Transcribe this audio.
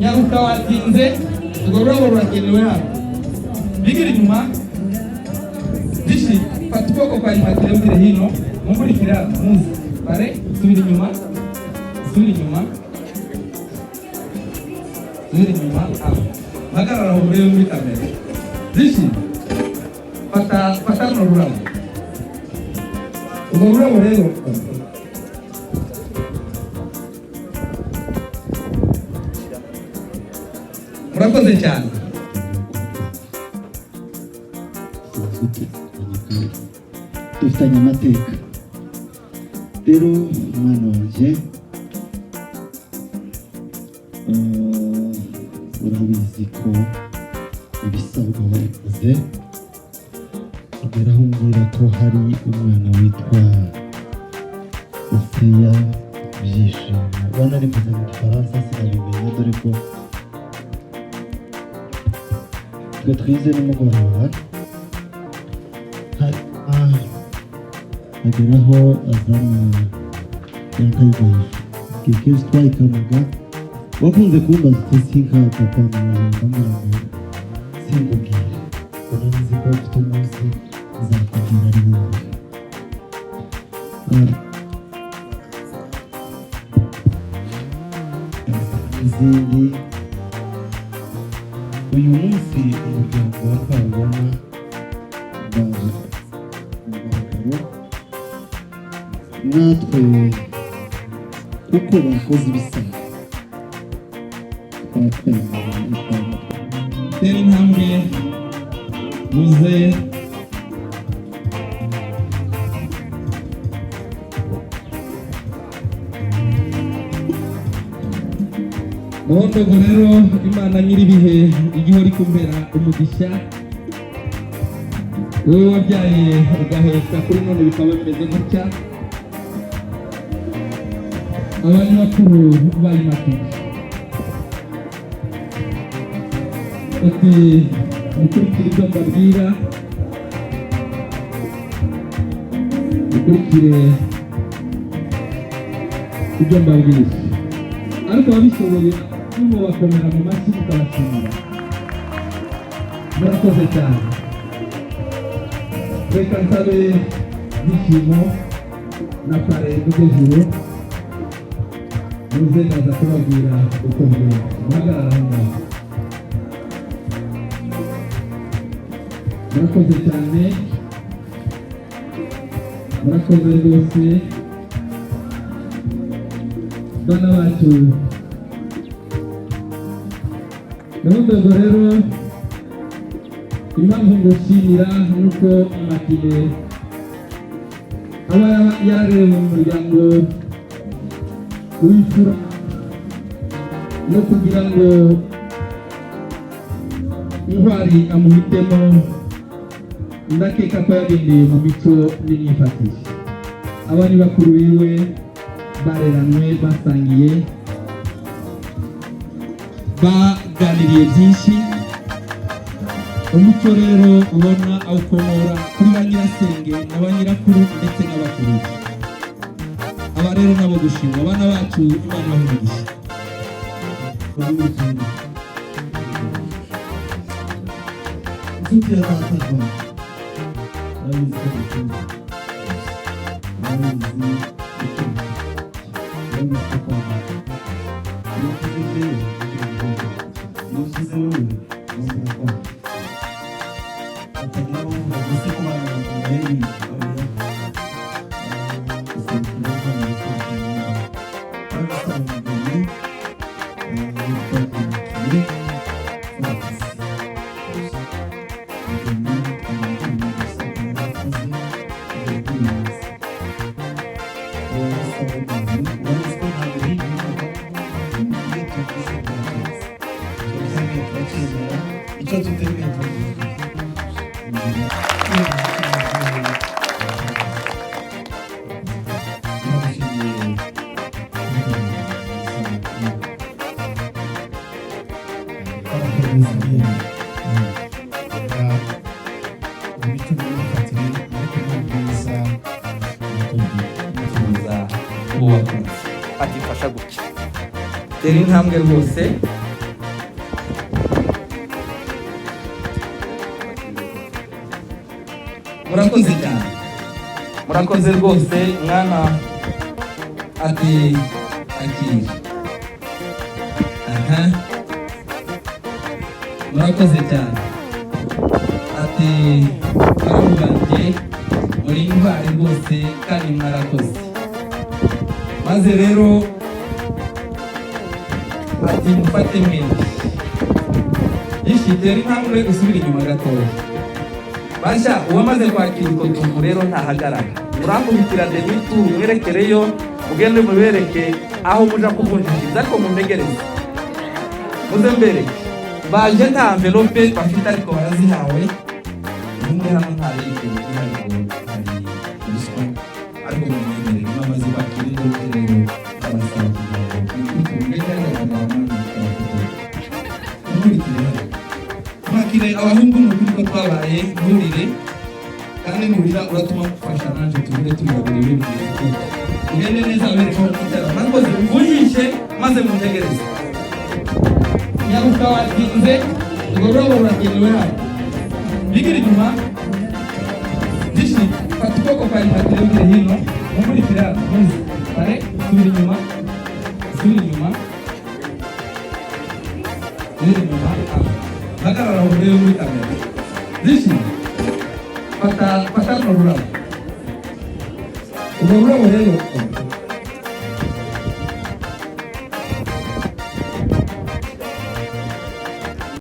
nyaruka watinze urwo rurabo rurakenewe hano bigira inyuma dishi fata ukuboko kwa Imatire mugire hino mumurikira muzi bare subira inyuma hagarara urebe muri kamera dishi fata ururabo ururabo rero murakoze cyane dufitanye amateka rero umwana wanjye urabizi ko ibisabwa wabikoze ugeraho umbwira ko hari umwana witwa Oseya Byishimo bana ari mvuze mu Gifaransa sinabimenya dore ko twe twize nimugoroba ageraho azana yankayibaye kenshi twayikanaga wakunze kumbaza uti sinkaka kwa muganga ndamubwira sinkubwire ubona nzi ko ufite umunsi uzakubwira ari wowe izindi uyu munsi umuryango wa Twabona natwe uko bakoze ibisabwa tera intambwe muze Muhondogo rero Imana nyiribihe igihora ikumbera umugisha wowe wabyaye ugaheka kuri none bikaba bimeze gutya abandi bakuru bayimatije ati mukurikire ibyo mbabwira mukurikire ibyo mbabwira ariko ababishoboye bakomera mu mashyi mukabashimira murakoze cyane reka nsabe Byishimo na Kare Mugejuru muze ndaza kubabwira uko bigenda muhagarara ngaho murakoze cyane murakoze rwose bana bacu Muhondogo rero impamvu ngushimira nuko Imatire aba yarareba mu muryango w'imfura no kugira ngo intwari amuhitemo ndakeka ko yagendeye mu mico n'imyifatire aba ni bakuru biwe bareranwe basangiye baganiriye byinshi umuco rero ubona awukomora kuri ba nyirasenge na ba nyirakuru ndetse n'abakuru aba rero nabo gushima abana bacu Imana bahumugisha atifasha gutya tera intambwe rwose murakoze cyane, murakoze rwose. Mwana ati akira. Murakoze cyane. Ati barabuganje muri intwari rwose kandi mwarakoze. Maze rero ati mufate mwene yishitera intambwe usubira inyuma gatoya. Basha uwamaze kwakira utwo tuntu rero ntahagarara, muramubitira demitu mwerekereyo, mugende mubereke aho muja kuvunjishiriza, ariko mundegereze muze mbere. Baje nta envelope bafite ariko barazihawe. Umwe hano ntari ikintu ariko hari ruswa, ariko mumwemerere mwamaze kwakira indoto rero abasaba kugira mwakire abahungu n'ukuri ko twabaye nturire, kandi nurira uratuma gufasha nanje tugire tubabiri ibintu ugende neza abereka ko mutera mwakoze mvujishe maze muntegereze. Nyaruka watinze ngororo urakenewe hano bigira inyuma dishi fata ukuboko kwa imatire mbere hino mumurikira muzi bare subira inyuma subira inyuma subira inyuma hagarara urebe muri kamera dishi fata ururabo rero